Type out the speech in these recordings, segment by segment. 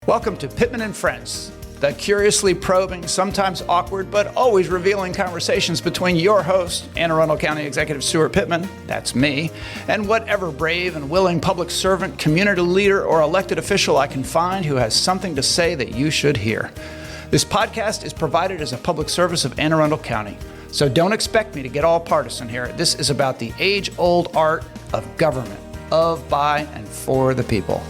Welcome to Pittman and Friends, the curiously probing, sometimes awkward, but always revealing conversations between your host, Anne Arundel, County Executive Steuart Pittman, that's me, and whatever brave and willing public servant, community leader, or elected official I can find who has something to say that you should hear. This podcast is provided as a public service of Anne Arundel County, so don't expect me to get all partisan here. This is about the age-old art of government, of, by, and for the people.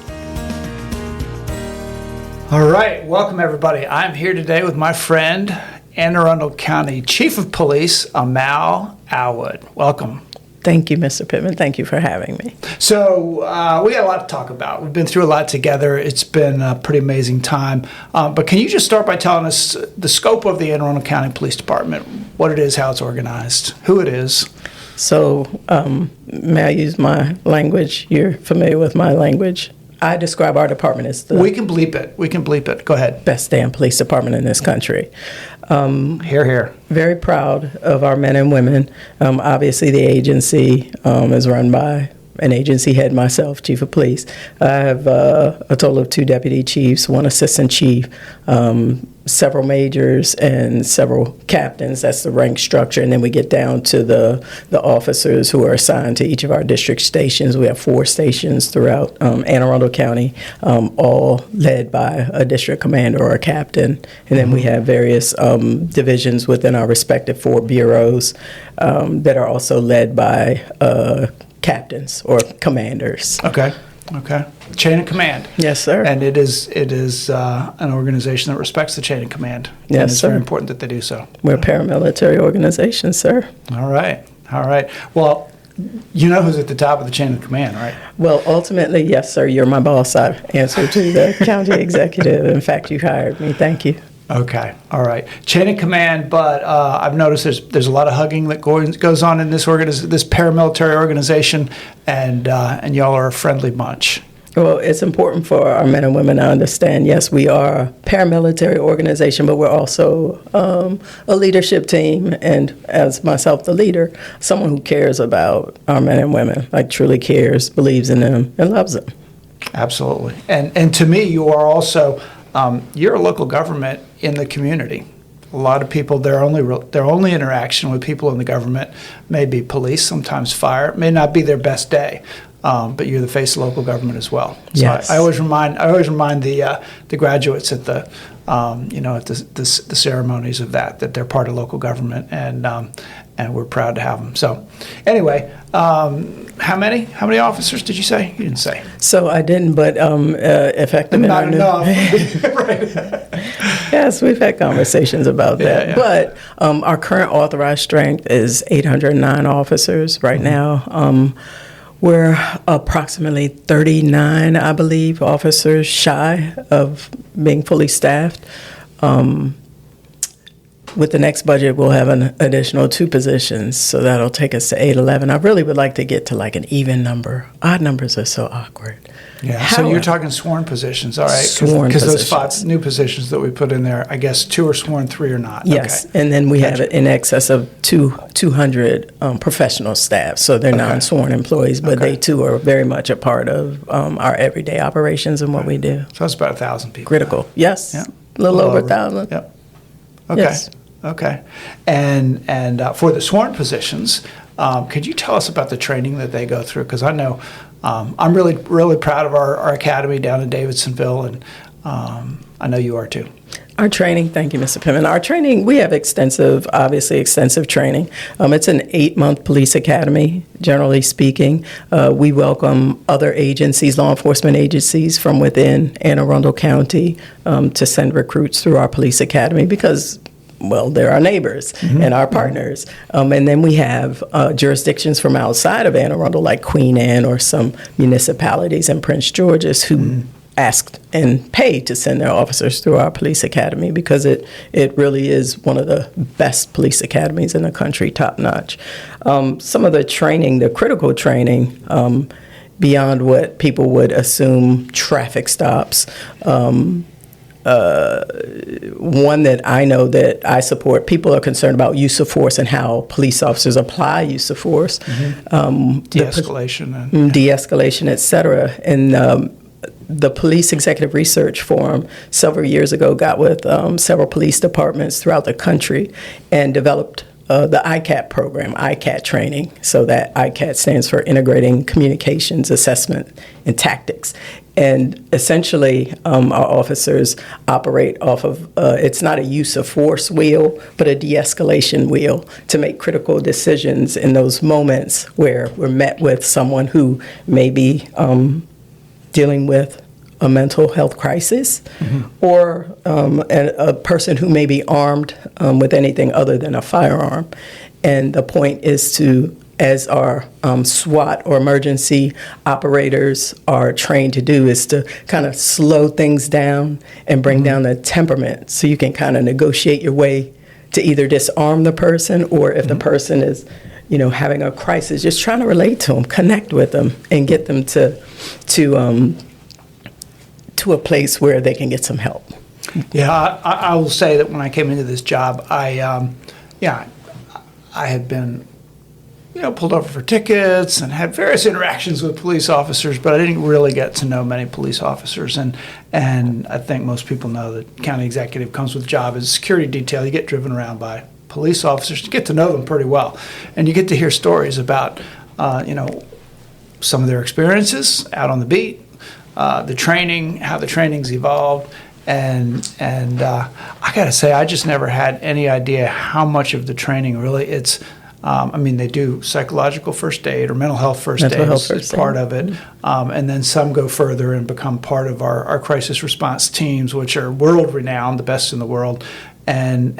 All right, welcome everybody. I'm here today with my friend, Anne Arundel County Chief of Police, Amal Awad. Welcome. Thank you, Mr. Pittman. Thank you for having me. So we got a lot to talk about. We've been through a lot together. It's been a pretty amazing time. But can you just start by telling us the scope of the Anne Arundel County Police Department, what it is, how it's organized, who it is? So may I use my language? You're familiar with my language. I describe our department as the We can bleep it. Go ahead. best damn police department in this country. Hear, hear. Very proud of our men and women. Obviously, the agency is run by an agency head, myself, Chief of Police. I have a total of 2 deputy chiefs, 1 assistant chief, several majors, and several captains. That's the rank structure. And then we get down to the officers who are assigned to each of our district stations. We have 4 stations throughout Anne Arundel County, all led by a district commander or a captain. And then we have various divisions within our respective 4 bureaus that are also led by captains or commanders. Okay. Chain of command. Yes, sir. And it is an organization that respects the chain of command. Yes, and it's sir. very important that they do so. We're a paramilitary organization, sir. All right. Well, you know who's at the top of the chain of command, right? Well, ultimately, yes, sir. You're my boss. I answer to the county executive. In fact, you hired me. Thank you. Okay. All right. Chain of command, but I've noticed there's a lot of hugging that goes on in this this paramilitary organization, and y'all are a friendly bunch. Well, it's important for our men and women to understand, yes, we are a paramilitary organization, but we're also a leadership team, and as myself, the leader, someone who cares about our men and women, like truly cares, believes in them, and loves them. Absolutely. And to me, you are also, you're a local government in the community. A lot of people, their only interaction with people in the government may be police, sometimes fire. It may not be their best day. But you're the face of local government as well. So yes. I always remind the graduates at the the ceremonies of that they're part of local government, and we're proud to have them. So anyway, how many officers did you say? You didn't say. So I didn't, but effective. Not enough. Right. Yes, we've had conversations about that. Yeah. But our current authorized strength is 809 officers right now. We're approximately 39, I believe, officers shy of being fully staffed. With the next budget, we'll have an additional 2 positions, so that'll take us to 811. I really would like to get to like an even number. Odd numbers are so awkward. Yeah, so you're talking sworn positions, all right? Sworn Because those positions. 5 new positions that we put in there, I guess 2 are sworn, 3 are not. Yes, Okay. and then we have in excess of 200 professional staff, so they're non-sworn employees, but they too are very much a part of our everyday operations and what we do. So that's about 1,000 people. Critical, yes, Yeah. a little over 1,000. Yep. Okay. Yes. Okay. And for the sworn positions, could you tell us about the training that they go through? Because I know I'm really proud of our academy down in Davidsonville, and I know you are too. Our training, thank you, Mr. Pittman. Our training, we have extensive training. It's an 8-month police academy, generally speaking. We welcome other agencies, law enforcement agencies from within Anne Arundel County to send recruits through our police academy because, well, they're our neighbors and our partners. And then we have jurisdictions from outside of Anne Arundel, like Queen Anne or some municipalities in Prince George's who asked and pay to send their officers through our police academy because it really is one of the best police academies in the country, top notch. Some of the training, the critical training, beyond what people would assume, traffic stops, one that I know that I support, people are concerned about use of force and how police officers apply use of force. De-escalation. De-escalation, et cetera. And the Police Executive Research Forum several years ago got with several police departments throughout the country and developed the ICAT program, ICAT training. So that ICAT stands for Integrating Communications, Assessment, and Tactics. And essentially, our officers operate off of, it's not a use of force wheel, but a de-escalation wheel to make critical decisions in those moments where we're met with someone who may be dealing with a mental health crisis, or a person who may be armed with anything other than a firearm. And the point is to, as our SWAT or emergency operators are trained to do, is to kind of slow things down and bring down the temperament so you can kind of negotiate your way to either disarm the person, or if the person is, having a crisis, just trying to relate to them, connect with them, and get them to a place where they can get some help. Yeah, I will say that when I came into this job, I had been, pulled over for tickets and had various interactions with police officers, but I didn't really get to know many police officers. And I think most people know that county executive comes with a job as a security detail. You get driven around by police officers, you get to know them pretty well, and you get to hear stories about, some of their experiences out on the beat, the training, how the training's evolved, and I got to say, I just never had any idea how much of the training really it's. They do psychological first aid or mental health first aid as part of it, and then some go further and become part of our crisis response teams, which are world renowned, the best in the world, and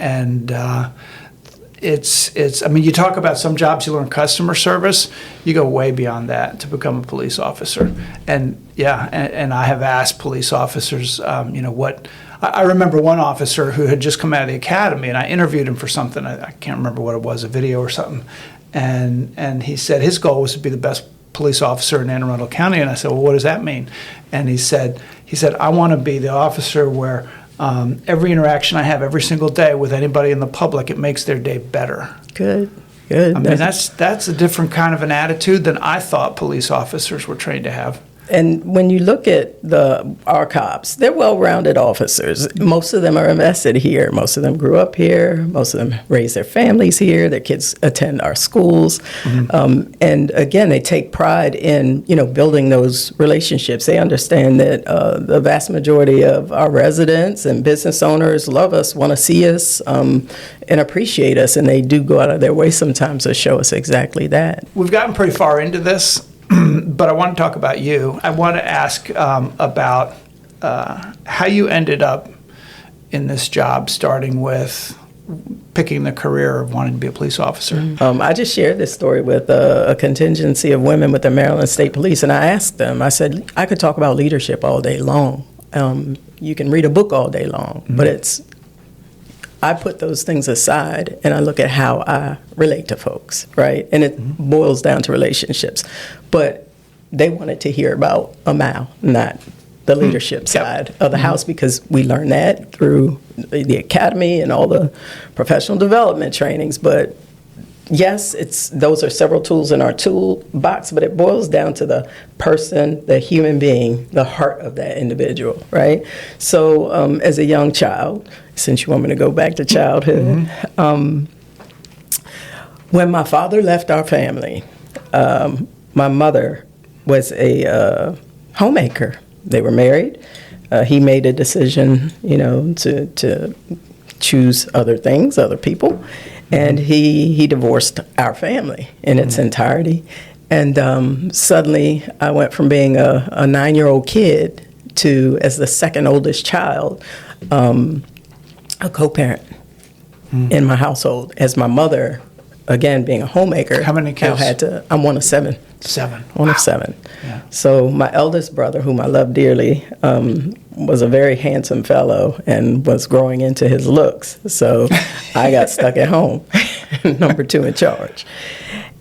it's. You talk about some jobs you learn customer service, you go way beyond that to become a police officer, and I have asked police officers, what. I remember one officer who had just come out of the academy, and I interviewed him for something. I can't remember what it was, a video or something, and he said his goal was to be the best police officer in Anne Arundel County, and I said, well, what does that mean? And he said, I want to be the officer where every interaction I have every single day with anybody in the public, it makes their day better. Good. That's a different kind of an attitude than I thought police officers were trained to have. And when you look at our cops, they're well-rounded officers. Most of them are invested here. Most of them grew up here. Most of them raised their families here. Their kids attend our schools. And again, they take pride in, building those relationships. They understand that the vast majority of our residents and business owners love us, want to see us, and appreciate us. And they do go out of their way sometimes to show us exactly that. We've gotten pretty far into this. But I want to talk about you. I want to ask about how you ended up in this job, starting with picking the career of wanting to be a police officer. I just shared this story with a contingency of women with the Maryland State Police, and I asked them, I said, I could talk about leadership all day long. You can read a book all day long, but I put those things aside and I look at how I relate to folks, right? And it boils down to relationships. But they wanted to hear about Amal, not the leadership side of the house, because we learned that through the academy and all the professional development trainings. But yes, those are several tools in our toolbox, but it boils down to the person, the human being, the heart of that individual, right? So as a young child, since you want me to go back to childhood, when my father left our family, my mother was a homemaker. They were married. He made a decision, to choose other things, other people. And he divorced our family in its entirety. And suddenly I went from being a 9-year-old kid to, as the second oldest child, a co-parent in my household. As my mother, again, being a homemaker. How many kids? I'm one of 7. 7. One of 7. Yeah. So my eldest brother, whom I love dearly, was a very handsome fellow and was growing into his looks. So I got stuck at home, number 2 in charge.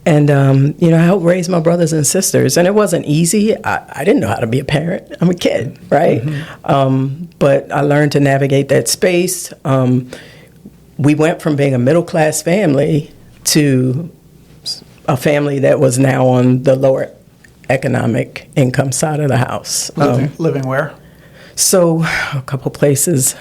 And, I helped raise my brothers and sisters. And it wasn't easy. I didn't know how to be a parent. I'm a kid, right? But I learned to navigate that space. We went from being a middle-class family to a family that was now on the lower economic income side of the house. Living where? So a couple places.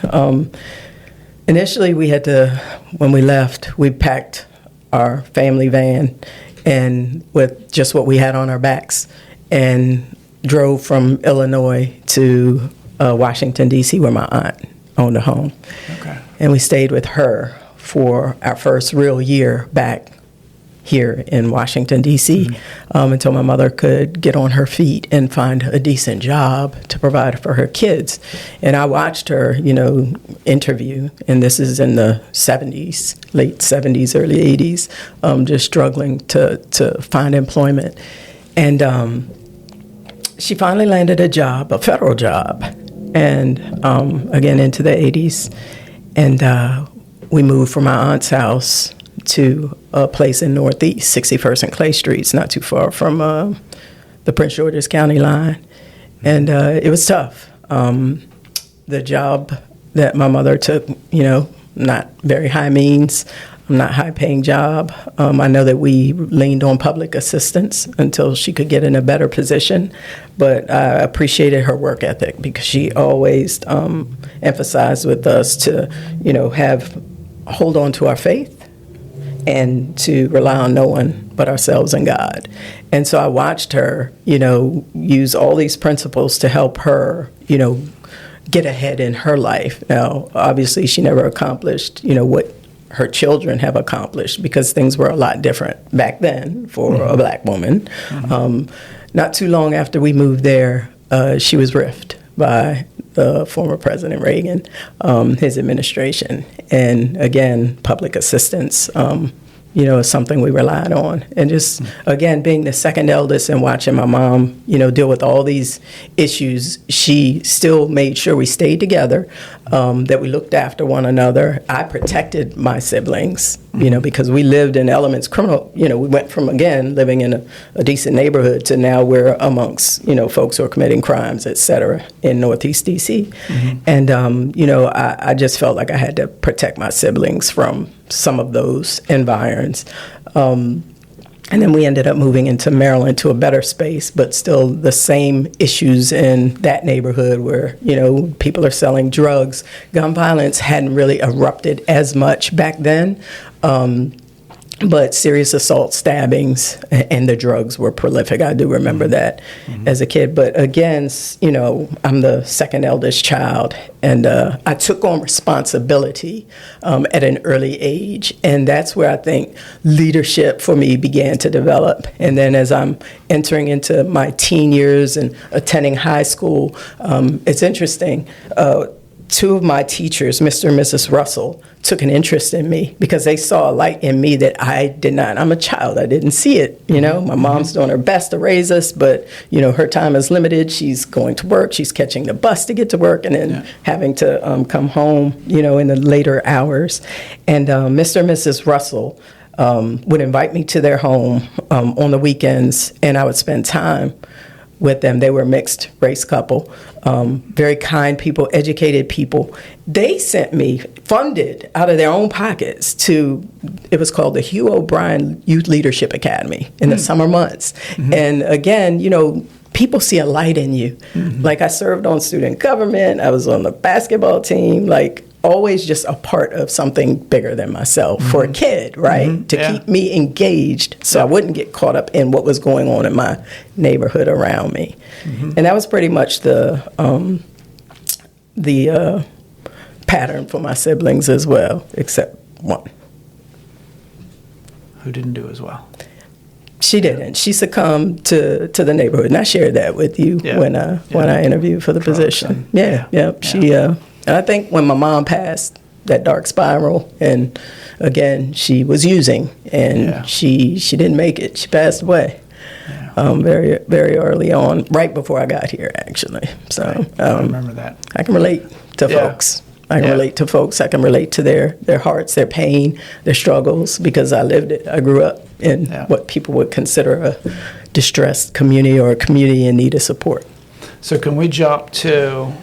Initially, we had to, when we left, we packed our family van and with just what we had on our backs and drove from Illinois to Washington, D.C., where my aunt owned a home. Okay. And we stayed with her for our first real year back here in Washington, D.C., until my mother could get on her feet and find a decent job to provide for her kids. And I watched her, interview, and this is in the 70s, late 70s, early 80s, just struggling to find employment. And she finally landed a job, a federal job, and again into the 80s. And we moved from my aunt's house to a place in Northeast, 61st and Clay Streets, not too far from the Prince George's County line. And it was tough. The job that my mother took, not very high means, not high-paying job. I know that we leaned on public assistance until she could get in a better position, but I appreciated her work ethic because she always emphasized with us to, hold on to our faith and to rely on no one but ourselves and God. And so I watched her, use all these principles to help her, get ahead in her life. Now, obviously, she never accomplished, what her children have accomplished because things were a lot different back then for a black woman. Not too long after we moved there, she was riffed by the former President Reagan, his administration. And again, public assistance, is something we relied on. And just, again, being the second eldest and watching my mom, deal with all these issues, she still made sure we stayed together, that we looked after one another. I protected my siblings, because we lived in elements criminal. We went from, again, living in a decent neighborhood to now we're amongst, folks who are committing crimes, et cetera, in Northeast D.C. And, I just felt like I had to protect my siblings from some of those environs. And then we ended up moving into Maryland to a better space, but still the same issues in that neighborhood where, people are selling drugs. Gun violence hadn't really erupted as much back then. But serious assault, stabbings, and the drugs were prolific. I do remember that as a kid. But again, I'm the second eldest child, and I took on responsibility at an early age. And that's where I think leadership for me began to develop. And then as I'm entering into my teen years and attending high school, it's interesting. Two of my teachers, Mr. and Mrs. Russell, took an interest in me because they saw a light in me that I did not. I'm a child. I didn't see it. My mom's doing her best to raise us, but, her time is limited. She's going to work. She's catching the bus to get to work and then having to come home, in the later hours. And Mr. and Mrs. Russell would invite me to their home on the weekends, and I would spend time with them. They were a mixed race couple, very kind people, educated people. They sent me, funded out of their own pockets, it was called the Hugh O'Brien Youth Leadership Academy in the summer months. And again, people see a light in you. Like I served on student government, I was on the basketball team, always just a part of something bigger than myself for a kid, right? To keep me engaged so I wouldn't get caught up in what was going on in my neighborhood around me. And that was pretty much the pattern for my siblings as well, except one. Who didn't do as well? She didn't. She succumbed to the neighborhood, and I shared that with you when I interviewed for the position. She and I think when my mom passed, that dark spiral, and again, she was using, and she didn't make it. She passed away very, very early on, right before I got here, actually. So I remember that. I can relate to folks. I can relate to folks. I can relate to their hearts, their pain, their struggles, because I lived it. I grew up in what people would consider a distressed community or a community in need of support. So can we jump to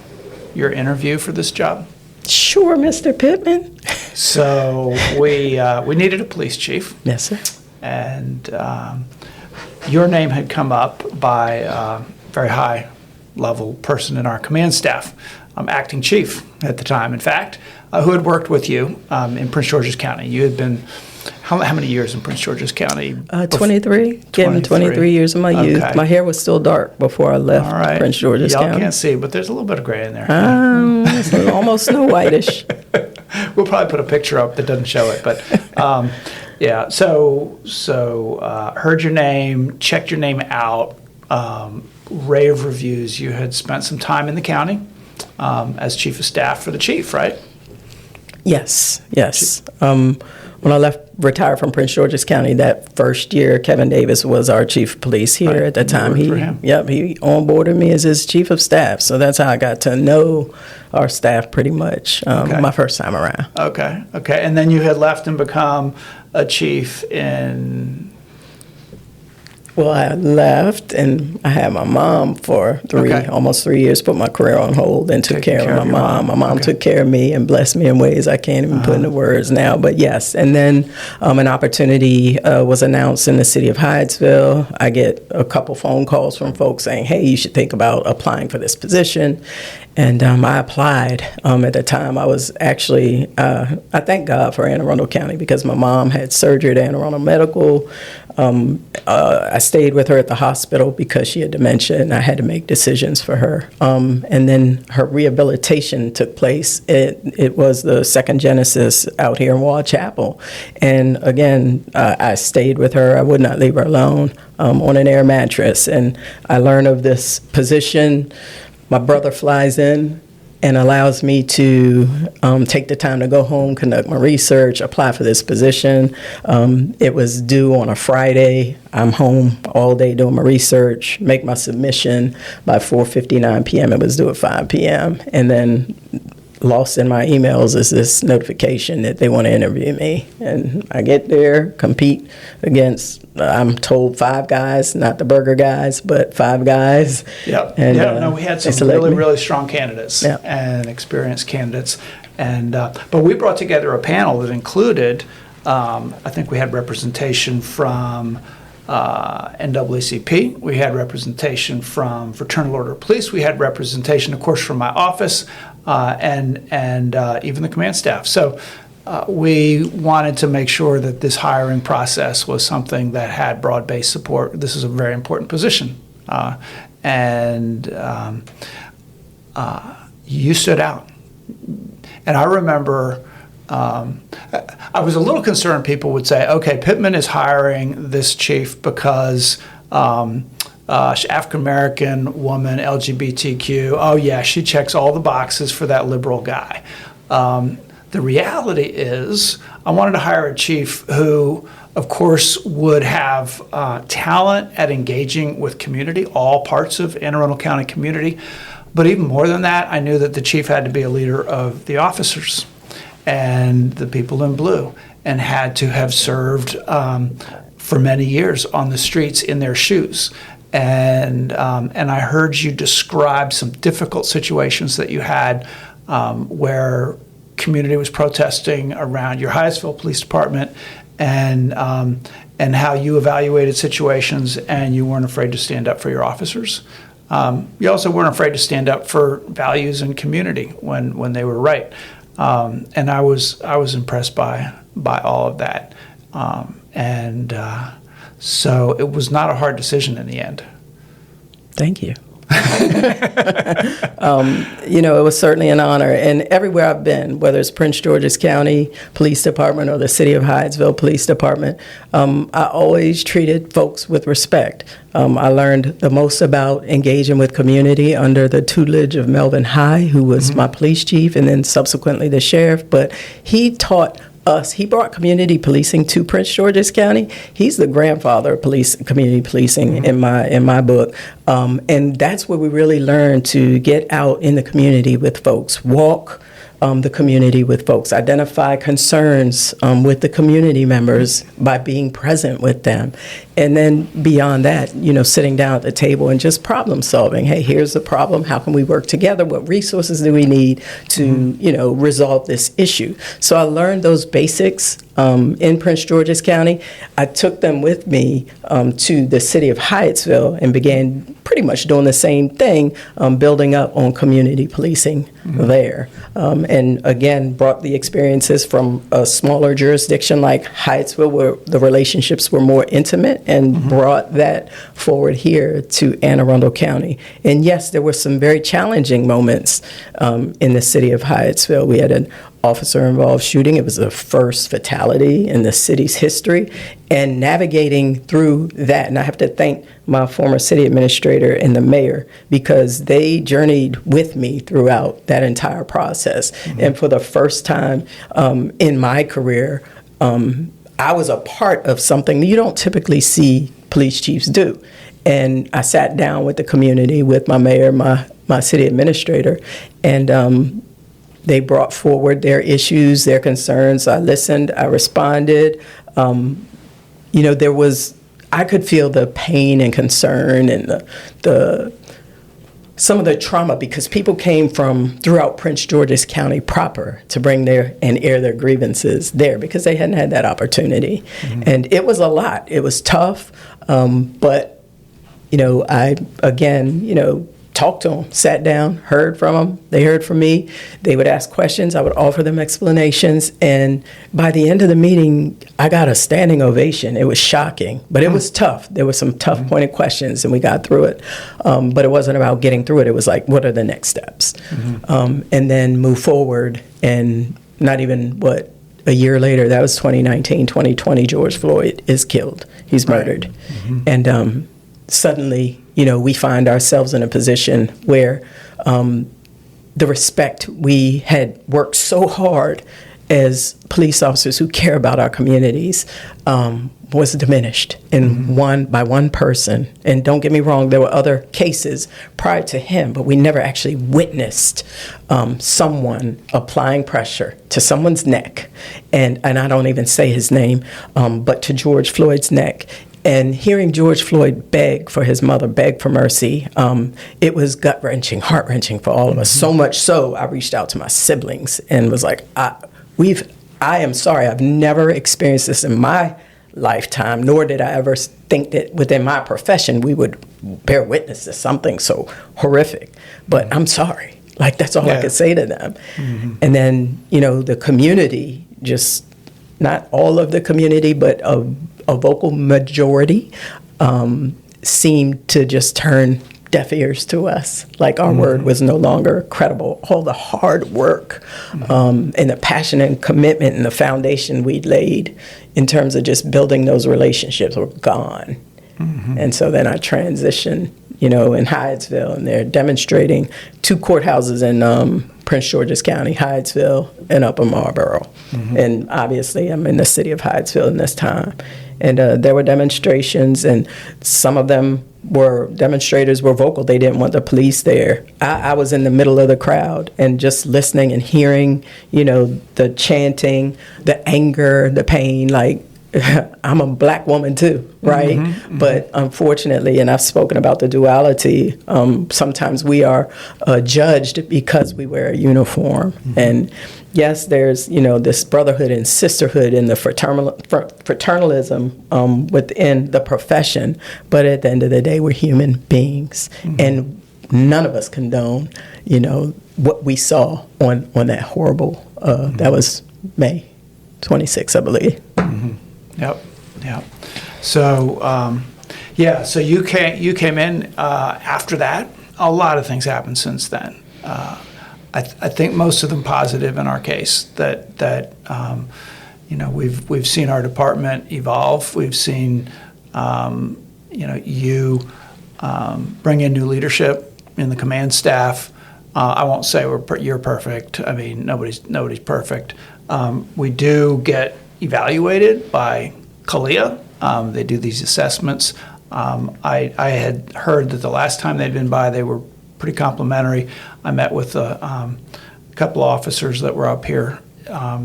your interview for this job? Sure, Mr. Pittman. So we needed a police chief. Yes, sir. And your name had come up by a very high level person in our command staff, acting chief at the time, in fact, who had worked with you in Prince George's County. You had been, how many years in Prince George's County? 23. Given 23 years of my youth. Okay. My hair was still dark before I left Prince George's County. Y'all can't see, but there's a little bit of gray in there. It's almost Snow Whitish. We'll probably put a picture up that doesn't show it, but yeah. So heard your name, checked your name out, rave reviews. You had spent some time in the county as chief of staff for the chief, right? Yes. When I retired from Prince George's County that first year, Kevin Davis was our chief of police here at the time. He onboarded me as his chief of staff. So that's how I got to know our staff pretty much my first time around. Okay. And then you had left and become a chief in... Well, I left and I had my mom for almost 3 years, put my career on hold and took care of my mom. My mom took care of me and blessed me in ways I can't even put into words now, but yes. And then an opportunity was announced in the city of Hyattsville. I get a couple phone calls from folks saying, hey, you should think about applying for this position. And I applied. At the time, I was actually, I thank God for Anne Arundel County because my mom had surgery at Anne Arundel Medical. I stayed with her at the hospital because she had dementia, and I had to make decisions for her. And then her rehabilitation took place. It was the second Genesis out here in Wall Chapel. And again, I stayed with her. I would not leave her alone on an air mattress. And I learned of this position. My brother flies in and allows me to take the time to go home, conduct my research, apply for this position. It was due on a Friday. I'm home all day doing my research, make my submission. By 4:59 p.m., it was due at 5 p.m. And then lost in my emails is this notification that they want to interview me. And I get there, compete against, I'm told 5 guys, not the burger guys, but 5 guys. Yep. And, we had some really strong candidates and experienced candidates. And but we brought together a panel that included, I think we had representation from NAACP. We had representation from Fraternal Order of Police. We had representation, of course, from my office and even the command staff. So we wanted to make sure that this hiring process was something that had broad-based support. This is a very important position. You stood out. And I remember I was a little concerned people would say, okay, Pittman is hiring this chief because African-American woman, LGBTQ, oh yeah, she checks all the boxes for that liberal guy. The reality is I wanted to hire a chief who, of course, would have talent at engaging with community, all parts of Anne Arundel County community. But even more than that, I knew that the chief had to be a leader of the officers and the people in blue, and had to have served for many years on the streets in their shoes. And I heard you describe some difficult situations that you had where community was protesting around your Hyattsville Police Department, and how you evaluated situations and you weren't afraid to stand up for your officers. You also weren't afraid to stand up for values and community when they were right. And I was impressed by all of that. So it was not a hard decision in the end. Thank you. It was certainly an honor. And everywhere I've been, whether it's Prince George's County Police Department or the City of Hyattsville Police Department, I always treated folks with respect. I learned the most about engaging with community under the tutelage of Melvin High, who was my police chief, and then subsequently the sheriff. But he taught us. He brought community policing to Prince George's County. He's the grandfather of community policing in my book, and that's where we really learned to get out in the community with folks, walk, the community with folks, identify concerns with the community members by being present with them. And then beyond that, sitting down at the table and just problem solving. Hey, here's the problem. How can we work together? What resources do we need to, resolve this issue? So I learned those basics in Prince George's County. I took them with me to the city of Hyattsville and began pretty much doing the same thing, building up on community policing there. And again, brought the experiences from a smaller jurisdiction like Hyattsville, where the relationships were more intimate, and brought that forward here to Anne Arundel County. And yes, there were some very challenging moments in the city of Hyattsville. We had an officer-involved shooting. It was the first fatality in the city's history. And navigating through that, and I have to thank my former city administrator and the mayor, because they journeyed with me throughout that entire process. And for the first time in my career, I was a part of something that you don't typically see police chiefs do. And I sat down with the community, with my mayor, my city administrator, and they brought forward their issues, their concerns. I listened, I responded. I could feel the pain and concern and some of the trauma, because people came from throughout Prince George's County proper to bring and air their grievances there, because they hadn't had that opportunity. And it was a lot. It was tough. But, I, again, talked to them, sat down, heard from them. They heard from me. They would ask questions. I would offer them explanations. And by the end of the meeting, I got a standing ovation. It was shocking, but it was tough. There were some tough pointed questions, and we got through it. But it wasn't about getting through it. It was like, what are the next steps? And then move forward. And not even, a year later, that was 2019, 2020, George Floyd is killed. He's murdered. And suddenly, we find ourselves in a position where the respect we had worked so hard as police officers who care about our communities was diminished by one person. And don't get me wrong, there were other cases prior to him, but we never actually witnessed someone applying pressure to someone's neck, and I don't even say his name, but to George Floyd's neck. And hearing George Floyd beg for his mother, beg for mercy, it was gut-wrenching, heart-wrenching for all of us. So much so, I reached out to my siblings and was like, I am sorry, I've never experienced this in my lifetime, nor did I ever think that within my profession we would bear witness to something so horrific. But I'm sorry. That's all I could say to them. And then, the community, just not all of the community, but a vocal majority seemed to just turn deaf ears to us. Our word was no longer credible. All the hard work and the passion and commitment and the foundation we'd laid in terms of just building those relationships were gone. And so then I transitioned, in Hyattsville, and they're demonstrating 2 courthouses in Prince George's County, Hyattsville and Upper Marlboro. And obviously I'm in the city of Hyattsville in this time. And there were demonstrations, and some of them demonstrators were vocal. They didn't want the police there. I was in the middle of the crowd and just listening and hearing, the chanting, the anger, the pain, I'm a black woman too, right? But unfortunately, and I've spoken about the duality, sometimes we are judged because we wear a uniform. And yes, there's, this brotherhood and sisterhood and the fraternalism within the profession. But at the end of the day, we're human beings. And none of us condone, what we saw on that horrible, that was May 26th, I believe. Yep. So, so you came in after that. A lot of things happened since then. I think most of them positive in our case. That we've seen our department evolve. We've seen you bring in new leadership in the command staff. I won't say you're perfect. I mean, nobody's perfect. We do get evaluated by CALEA. They do these assessments. I had heard that the last time they'd been by, they were pretty complimentary. I met with the couple of officers that were up here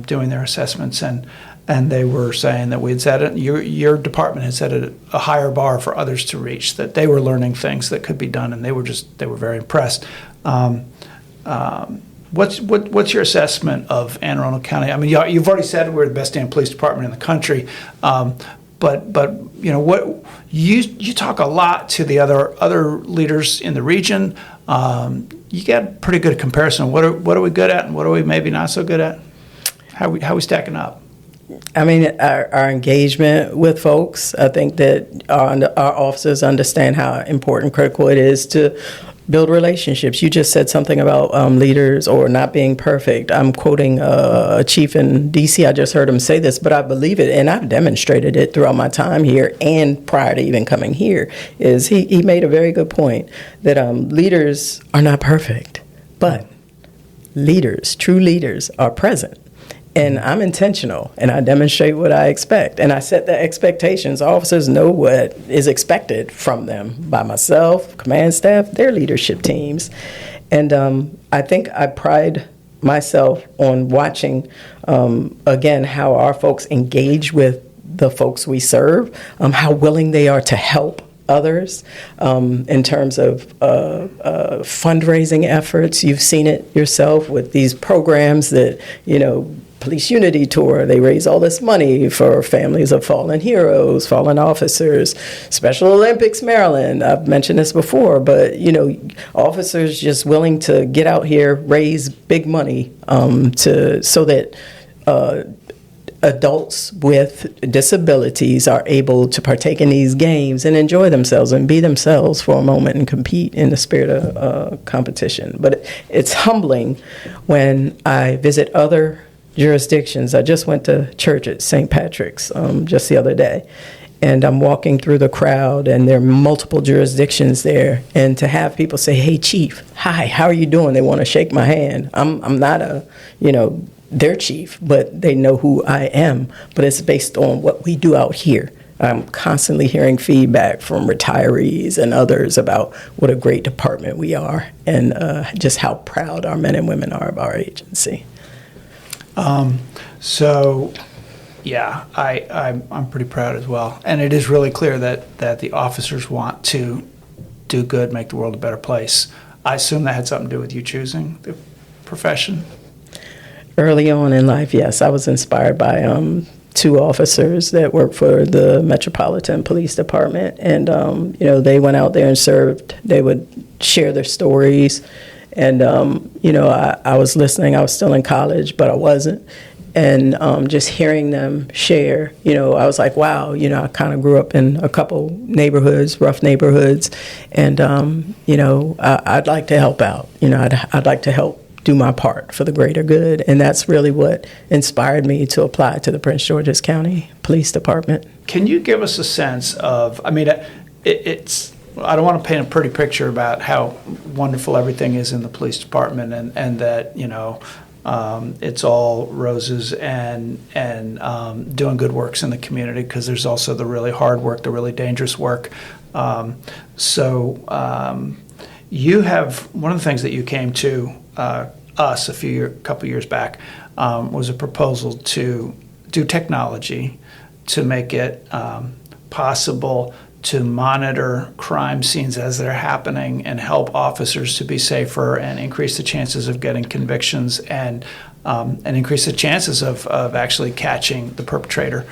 doing their assessments, and they were saying that we had set it. Your department had set a higher bar for others to reach. That they were learning things that could be done, and they were very impressed. What's your assessment of Anne Arundel County? I mean, you've already said we're the best damn police department in the country, but what you talk a lot to the other leaders in the region. You get a pretty good comparison. What are we good at, and what are we maybe not so good at? How are we stacking up? I mean, our engagement with folks, I think that our officers understand how important, critical it is to build relationships. You just said something about leaders or not being perfect. I'm quoting a chief in D.C. I just heard him say this, but I believe it, and I've demonstrated it throughout my time here and prior to even coming here, is he made a very good point that leaders are not perfect, but leaders, true leaders, are present. And I'm intentional, and I demonstrate what I expect. And I set the expectations. Officers know what is expected from them by myself, command staff, their leadership teams. And I think I pride myself on watching, again, how our folks engage with the folks we serve, how willing they are to help others in terms of fundraising efforts. You've seen it yourself with these programs that, Police Unity Tour. They raise all this money for families of fallen heroes, fallen officers. Special Olympics Maryland, I've mentioned this before, but, officers just willing to get out here, raise big money so that adults with disabilities are able to partake in these games and enjoy themselves and be themselves for a moment and compete in the spirit of competition. But it's humbling when I visit other jurisdictions. I just went to church at St. Patrick's just the other day, and I'm walking through the crowd, and there are multiple jurisdictions there, and to have people say, "Hey, Chief, hi, how are you doing?" They want to shake my hand. I'm not their chief, but they know who I am. But it's based on what we do out here. I'm constantly hearing feedback from retirees and others about what a great department we are, and just how proud our men and women are of our agency. I'm pretty proud as well. And it is really clear that the officers want to do good, make the world a better place. I assume that had something to do with you choosing the profession? Early on in life, yes. I was inspired by two officers that work for the Metropolitan Police Department. And, they went out there and served. They would share their stories. And, I was listening. I was still in college, but I wasn't. And just hearing them share, I was like, wow, I kind of grew up in a couple neighborhoods, rough neighborhoods. And, I'd like to help out. I'd like to help do my part for the greater good. And that's really what inspired me to apply to the Prince George's County Police Department. Can you give us a sense of, I don't want to paint a pretty picture about how wonderful everything is in the police department and that, it's all roses and doing good works in the community, because there's also the really hard work, the really dangerous work. You have, one of the things that you came to us a couple years back was a proposal to do technology to make it possible to monitor crime scenes as they're happening and help officers to be safer and increase the chances of getting convictions and increase the chances of actually catching the perpetrator,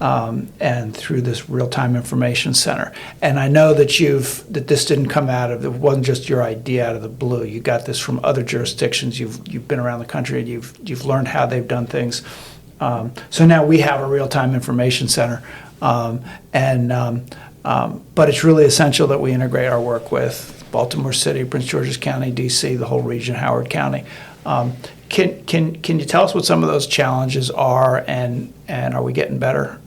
and through this real-time information center. And I know that this didn't come it wasn't just your idea out of the blue. You got this from other jurisdictions. You've been around the country and you've learned how they've done things. So now we have a real-time information center, but it's really essential that we integrate our work with Baltimore City, Prince George's County, D.C., the whole region, Howard County. Can you tell us what some of those challenges are, and are we getting better?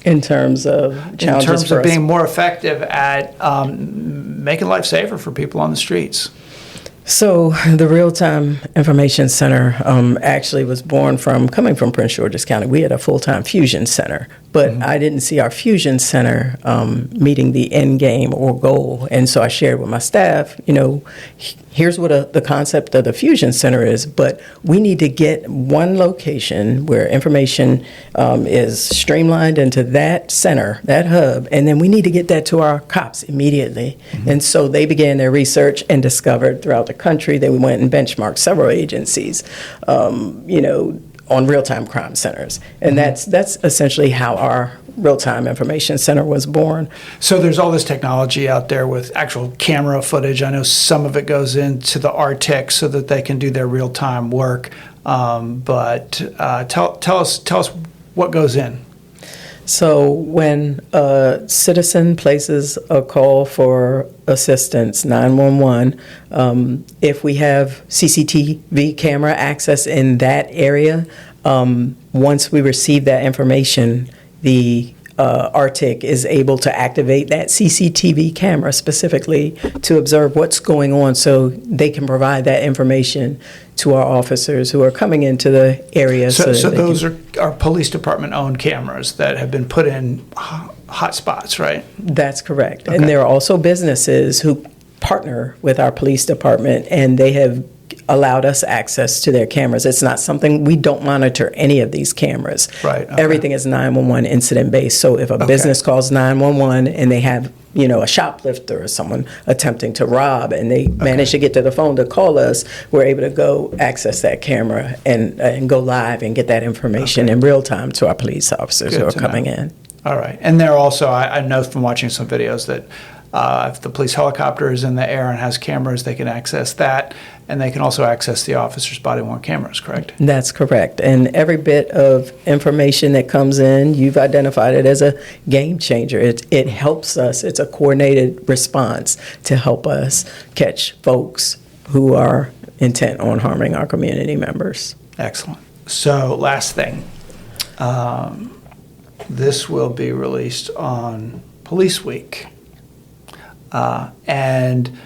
In terms of challenges? In terms of being more effective at making life safer for people on the streets. So the Real-Time Information Center actually was born coming from Prince George's County. We had a full-time fusion center but I didn't see our fusion center meeting the end game or goal. And so I shared with my staff, here's what the concept of the fusion center is, but we need to get one location where information is streamlined into that center, that hub, and then we need to get that to our cops immediately. And so they began their research and discovered throughout the country that we went and benchmarked several agencies, on real-time crime centers. And that's essentially how our real-time information center was born. So there's all this technology out there with actual camera footage. I know some of it goes into the RTEC so that they can do their real-time work. But tell us what goes in. So when a citizen places a call for assistance, 911, if we have CCTV camera access in that area, once we receive that information, the RTIC is able to activate that CCTV camera specifically to observe what's going on so they can provide that information to our officers who are coming into the area. So those are police department owned cameras that have been put in hot spots, right? That's correct. Okay. And there are also businesses who partner with our police department, and they have allowed us access to their cameras. It's not something, we don't monitor any of these cameras. Right. Okay. Everything is 911 incident based. So if a business calls 911 and they have, a shoplifter or someone attempting to rob and they manage to get to the phone to call us, we're able to go access that camera and go live and get that information in real time to our police officers who are coming in. All right. And they're also, I know from watching some videos that if the police helicopter is in the air and has cameras, they can access that, and they can also access the officer's body-worn cameras, correct? That's correct. And every bit of information that comes in, you've identified it as a game changer. It helps us. It's a coordinated response to help us catch folks who are intent on harming our community members. Excellent. So last thing, this will be released on Police Week. And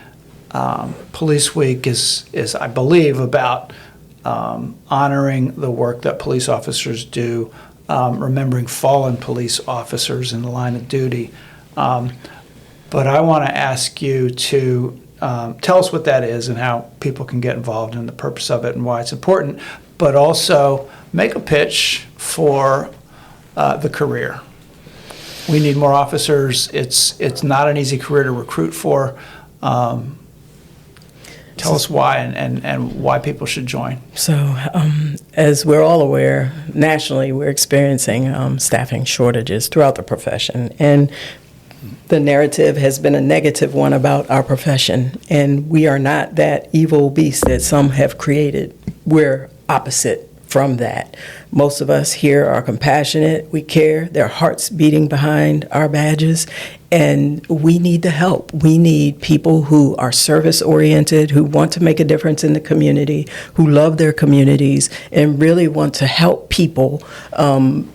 Police Week is, I believe, about honoring the work that police officers do, remembering fallen police officers in the line of duty. But I want to ask you to tell us what that is and how people can get involved in the purpose of it and why it's important, but also make a pitch for the career. We need more officers. It's not an easy career to recruit for. Tell us why and why people should join. So, as we're all aware, nationally we're experiencing staffing shortages throughout the profession. And the narrative has been a negative one about our profession. And we are not that evil beast that some have created. We're opposite from that. Most of us here are compassionate, we care, their hearts beating behind our badges, and we need the help. We need people who are service-oriented, who want to make a difference in the community, who love their communities, and really want to help people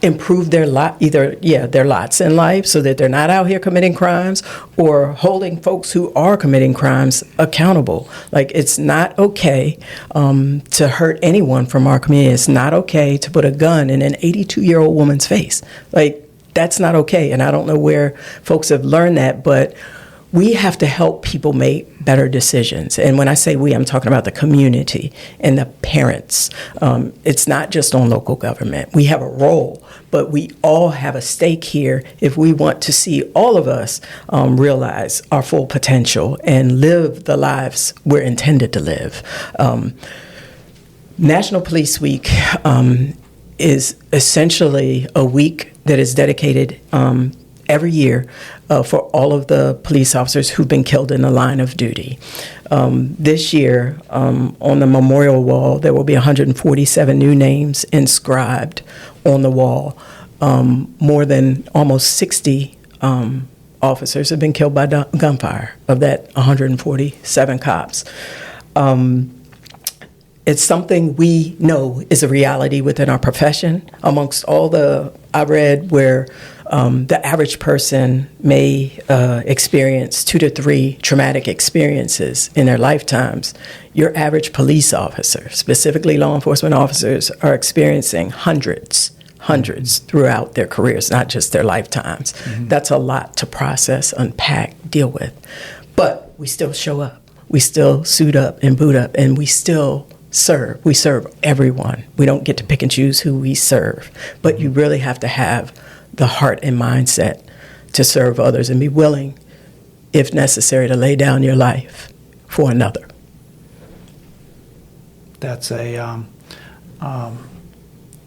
improve their their lots in life so that they're not out here committing crimes or holding folks who are committing crimes accountable. Like, it's not okay to hurt anyone from our community. It's not okay to put a gun in an 82-year-old woman's face. Like, that's not okay. And I don't know where folks have learned that, but we have to help people make better decisions. And when I say we, I'm talking about the community and the parents. It's not just on local government. We have a role, but we all have a stake here if we want to see all of us realize our full potential and live the lives we're intended to live. National Police Week is essentially a week that is dedicated every year for all of the police officers who've been killed in the line of duty. This year, on the memorial wall, there will be 147 new names inscribed on the wall. More than almost 60 officers have been killed by gunfire, of that 147 cops. It's something we know is a reality within our profession. Amongst all I read where the average person may experience 2 to 3 traumatic experiences in their lifetimes, your average police officer, specifically law enforcement officers, are experiencing hundreds hundreds throughout their careers, not just their lifetimes. That's a lot to process, unpack, deal with. But we still show up. We still suit up and boot up, and we still serve. We serve everyone. We don't get to pick and choose who we serve. But you really have to have the heart and mindset to serve others and be willing, if necessary, to lay down your life for another. That's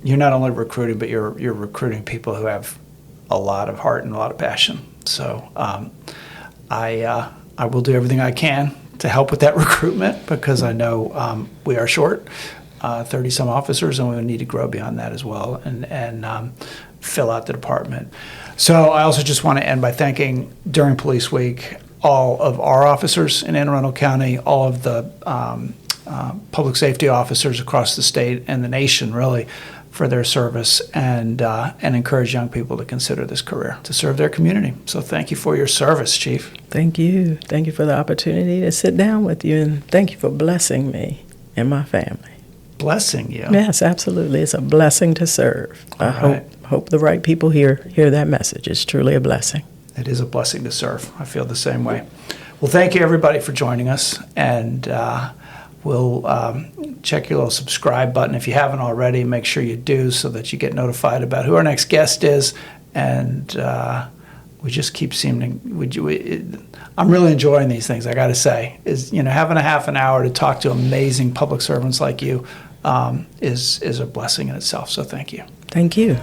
you're not only recruiting, but you're recruiting people who have a lot of heart and a lot of passion. So I will do everything I can to help with that recruitment, because I know we are short 30-some officers, and we need to grow beyond that as well, and fill out the department. So I also just want to end by thanking, during Police Week, all of our officers in Anne Arundel County, all of the public safety officers across the state and the nation, really, for their service, and encourage young people to consider this career, to serve their community. So thank you for your service, Chief. Thank you. Thank you for the opportunity to sit down with you, and thank you for blessing me and my family. Blessing you? Yes, absolutely. It's a blessing to serve. All right. Hope the right people hear that message. It's truly a blessing. It is a blessing to serve. I feel the same way. Well, thank you, everybody, for joining us, and we'll check your little subscribe button if you haven't already. Make sure you do, so that you get notified about who our next guest is. And we just keep seeming. I'm really enjoying these things. I got to say, having a half an hour to talk to amazing public servants like you is a blessing in itself. So thank you. Thank you.